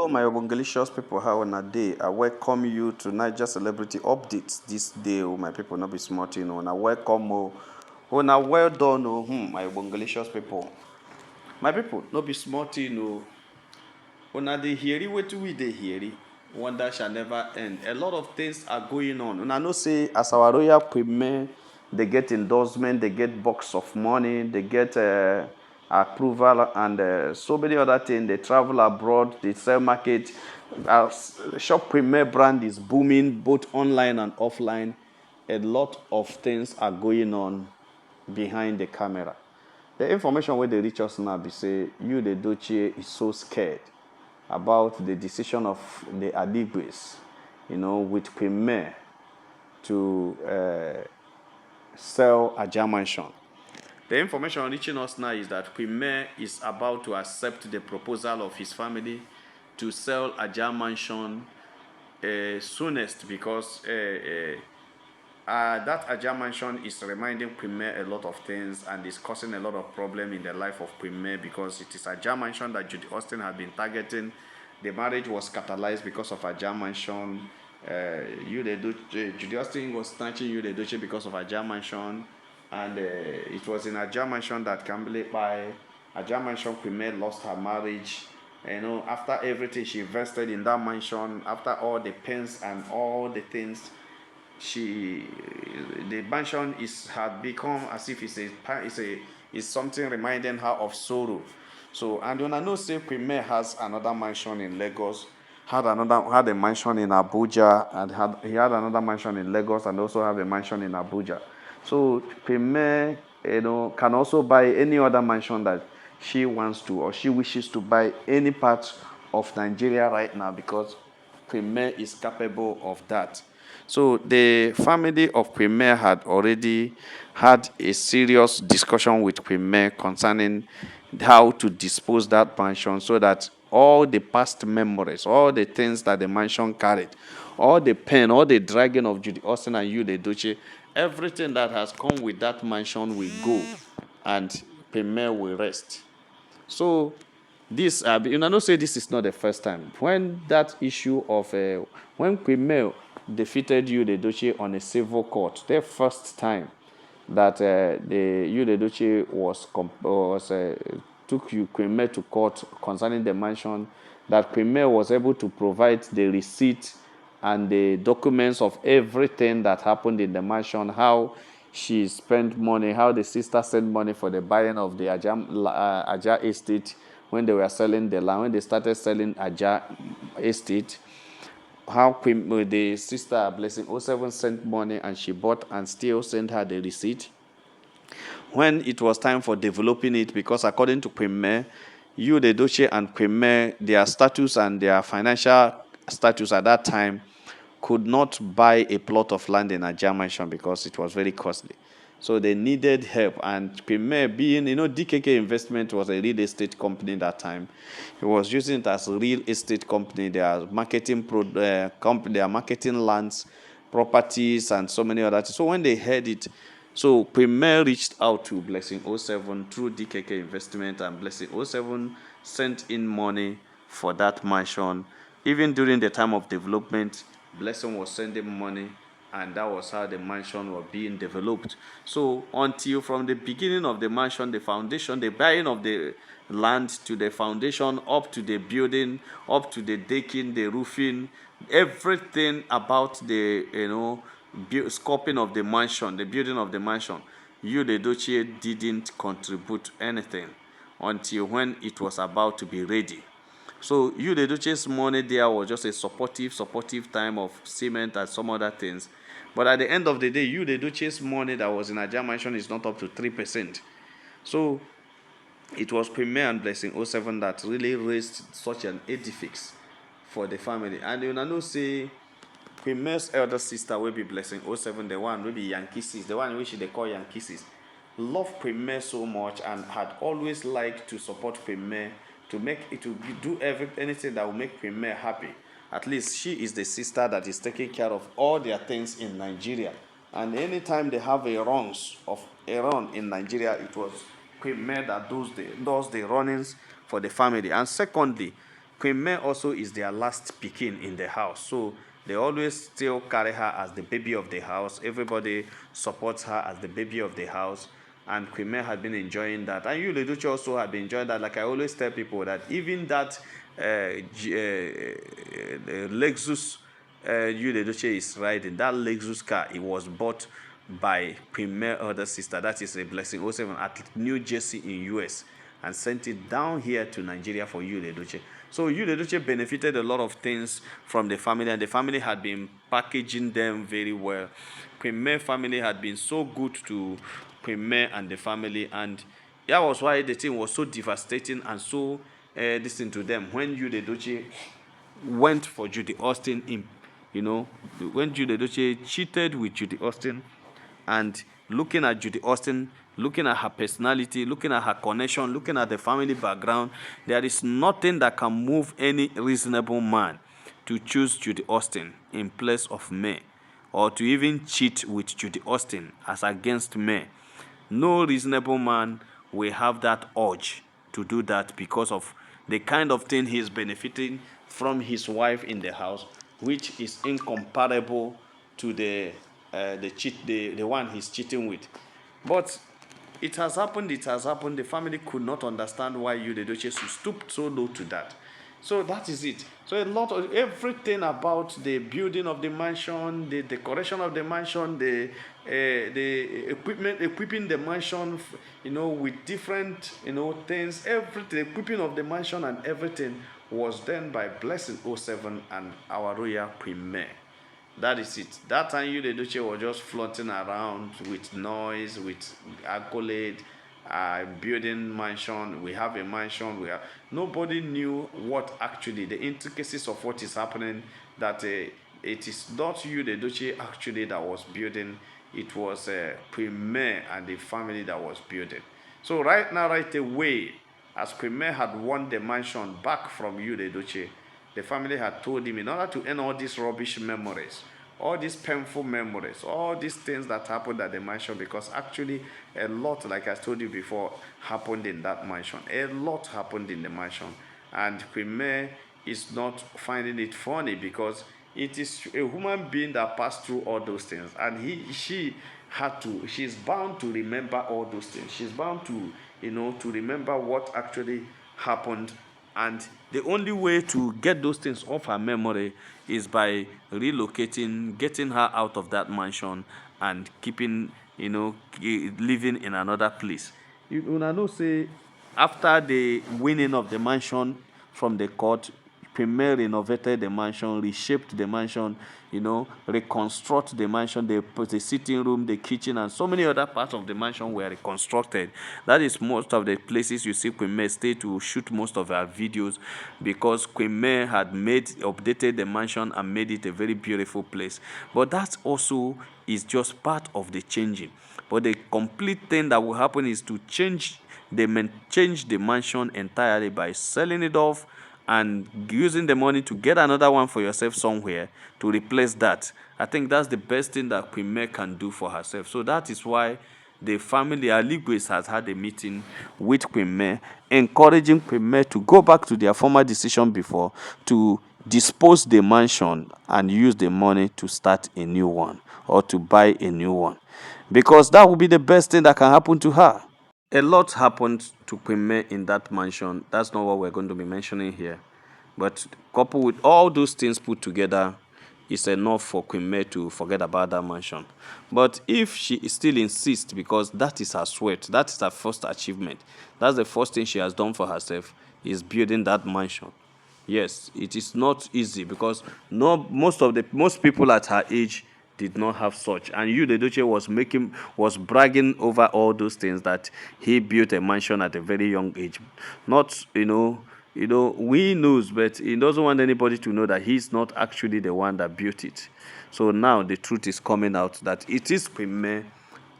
Hello, my Obongalicious people. How on a day? I welcome you to Niger Celebrity Updates this day. Oh, my people, not be smart, you know. And I welcome you. Oh, now well done, oh, my Obongalicious people. My people, not be smart, you know. Una dey hear wetin we dey hear. Wonder shall never end. A lot of things are going on. And I know say as our royal premier, they get endorsement, they get box of money, they get approval, and so many other things. They travel abroad, they sell market. Our shop premier brand is booming both online and offline. A lot of things are going on behind the camera. The information where they reach us now be say you the Dochie is so scared about the decision of the Aligwes, with Premier to sell Ajah mansion. The information reaching us now is that Premier is about to accept the proposal of his family to sell Ajah mansion soonest because that Ajah mansion is reminding Premier a lot of things and is causing a lot of problem in the life of Premier because it is Ajah mansion that Judy Austin had been targeting. The marriage was catalyzed because of Ajah mansion. Judy Austin was snatching Yude Doche because of Ajah mansion, and it was in Ajah mansion that Kambile by Ajah mansion Premier lost her marriage. After everything she invested in that mansion, after all the pains and all the things, the mansion had become as if it's something reminding her of sorrow. So, and when I know say Premier has another mansion in Lagos, had a mansion in Abuja, and he had another mansion in Lagos, and also have a mansion in Abuja. So Premier, can also buy any other mansion that she wants to or she wishes to buy any part of Nigeria right now because Premier is capable of that. So the family of Premier had already had a serious discussion with Premier concerning how to dispose that mansion so that all the past memories, all the things that the mansion carried, all the pain, all the dragging of Judy Austin and Yude Doche, everything that has come with that mansion will go and Premier will rest. So this, know, say this is not the first time. When that issue of when Premier defeated Yude Doche on a civil court, the first time that the Yude Doche took Premier to court concerning the mansion, that Premier was able to provide the receipt and the documents of everything that happened in the mansion, how she spent money, how the sister sent money for the buying of the Ajah estate when they were selling the land, when they started selling Ajah estate, how the sister Blessing 07 sent money and she bought and still sent her the receipt. When it was time for developing it, because according to Premier, the Doche and Premier, their status and their financial status at that time could not buy a plot of land in Ajah mansion because it was very costly. So they needed help. And Premier being, DKK Investment was a real estate company that time. He was using it as a real estate company. They are marketing they are marketing lands, properties, and so many other things. So when they heard it, so Premier reached out to Blessing 07 through DKK Investment, and Blessing 07 sent in money for that mansion. Even during the time of development, Blessing was sending money, and that was how the mansion was being developed. So until from the beginning of the mansion, the foundation, the buying of the land to the foundation, up to the building, up to the decking, the roofing, everything about the scoping of the mansion, the building of the mansion, the Dochie didn't contribute anything until when it was about to be ready. So the Dochie's money there was just a supportive time of cement and some other things. But at the end of the day, the Dochie's money that was in Ajah mansion is not up to 3%. So it was Premier and Blessing 07 that really raised such an edifice for the family. And you know say Premier's elder sister will be Blessing 07, the one will be Yankees, the one which they call Yankees, loved Premier so much and had always liked to support Premier to make it to do anything that will make Premier happy. At least she is the sister that is taking care of all their things in Nigeria. And anytime they have a run in Nigeria, it was Premier that does the runnings for the family. And secondly, Queen May also is their last pikin in the house. So they always still carry her as the baby of the house. Everybody supports her as the baby of the house. And Queen May had been enjoying that. And Yul Edochie also had been enjoying that. Like I always tell people that even that Lexus Yul Edochie is riding, that Lexus car, it was bought by Queen May's other sister. That is a blessing. Also at New Jersey in US, and sent it down here to Nigeria for Yul Edochie. So Yul Edochie benefited a lot of things from the family, and the family had been packaging them very well. Queen May family had been so good to Queen May and the family, and that was why the thing was so devastating and so distant to them when Yul Edochie went for Judy Austin when Judy Edochie cheated with Judy Austin, and looking at Judy Austin, looking at her personality, looking at her connection, looking at the family background, there is nothing that can move any reasonable man to choose Judy Austin in place of May, or to even cheat with Judy Austin as against May. No reasonable man will have that urge to do that because of the kind of thing he is benefiting from his wife in the house, which is incomparable to the one he's cheating with. But it has happened. The family could not understand why Yul Edochie stooped so low to that. So that is it. So a lot of everything about the building of the mansion, the decoration of the mansion, the equipping the mansion, with different, things, everything, equipping of the mansion and everything was done by Blessing oh 07 and our royal Queen May. That is it. That time Yul Edochie was just floating around with noise, with accolade, building mansion. We have a mansion. Nobody knew what actually the intricacies of what is happening. That it is not Yul Edochie actually that was building. It was Queen May and the family that was building. So right now, right away, as Queen May had won the mansion back from Yul Edochie, the family had told him, in order to end all these rubbish memories, all these painful memories, all these things that happened at the mansion, because actually a lot, like I told you before, happened in that mansion. A lot happened in the mansion. And Queen May is not finding it funny because it is a human being that passed through all those things. And she's bound to remember all those things. She's bound to, to remember what actually happened, and the only way to get those things off her memory is by relocating, getting her out of that mansion, and keeping, living in another place. You know, say after the winning of the mansion from the court, Premier renovated the mansion, reshaped the mansion, reconstruct the mansion. They put the sitting room, the kitchen, and so many other parts of the mansion were reconstructed. That is most of the places you see Queen May stay to shoot most of her videos, because Queen May had updated the mansion and made it a very beautiful place. But that also is just part of the changing. But the complete thing that will happen is to change the mansion entirely by selling it off and using the money to get another one for yourself somewhere to replace that. I think that's the best thing that Queen May can do for herself. So that is why the family, Aligwe, has had a meeting with Queen May, encouraging Queen May to go back to their former decision before, to dispose the mansion and use the money to start a new one or to buy a new one, because that will be the best thing that can happen to her. A lot happened to Queen May in that mansion. That's not what we're going to be mentioning here. But coupled with all those things put together, it's enough for Queen May to forget about that mansion. But if she still insists, because that is her sweat, that is her first achievement, that's the first thing she has done for herself, is building that mansion. Yes, it is not easy, because most people at her age did not have such. And Yul Edochie was bragging over all those things, that he built a mansion at a very young age. Not, we knows, but he doesn't want anybody to know that he's not actually the one that built it. So now the truth is coming out that it is Queen May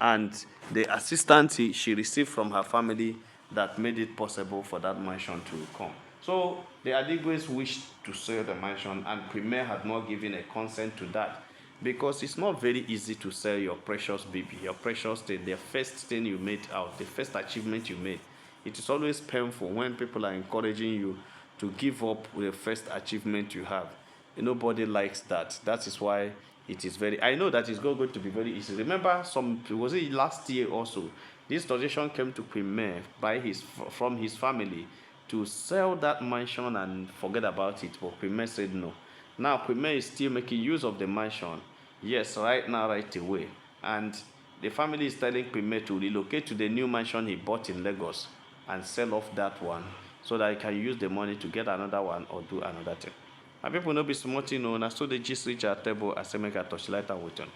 and the assistance she received from her family that made it possible for that mansion to come. So the Aligwes wished to sell the mansion, and Queen May had not given a consent to that, because it's not very easy to sell your precious baby, your precious thing, the first thing you made out, the first achievement you made. It is always painful when people are encouraging you to give up the first achievement you have. Nobody likes that. That is why it is very. I know that it's not going to be very easy. Remember, was it last year also? This suggestion came to Queen May from his family to sell that mansion and forget about it. But Queen May said no. Now Queen May is still making use of the mansion. Yes, right now, right away. And the family is telling Queen May to relocate to the new mansion he bought in Lagos and sell off that one so that he can use the money to get another one or do another thing. My people no be small thing, no. Na so the gist reach our table as make a touchlight and with on.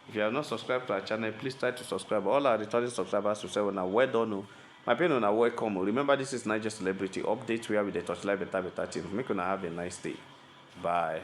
If you have not subscribed to our channel, please try to subscribe. All our returning subscribers to say, well, well done. Oh. My people are welcome. Remember, this is Niger Celebrity Update where we the touchlight better things. Make you have a nice day. Bye.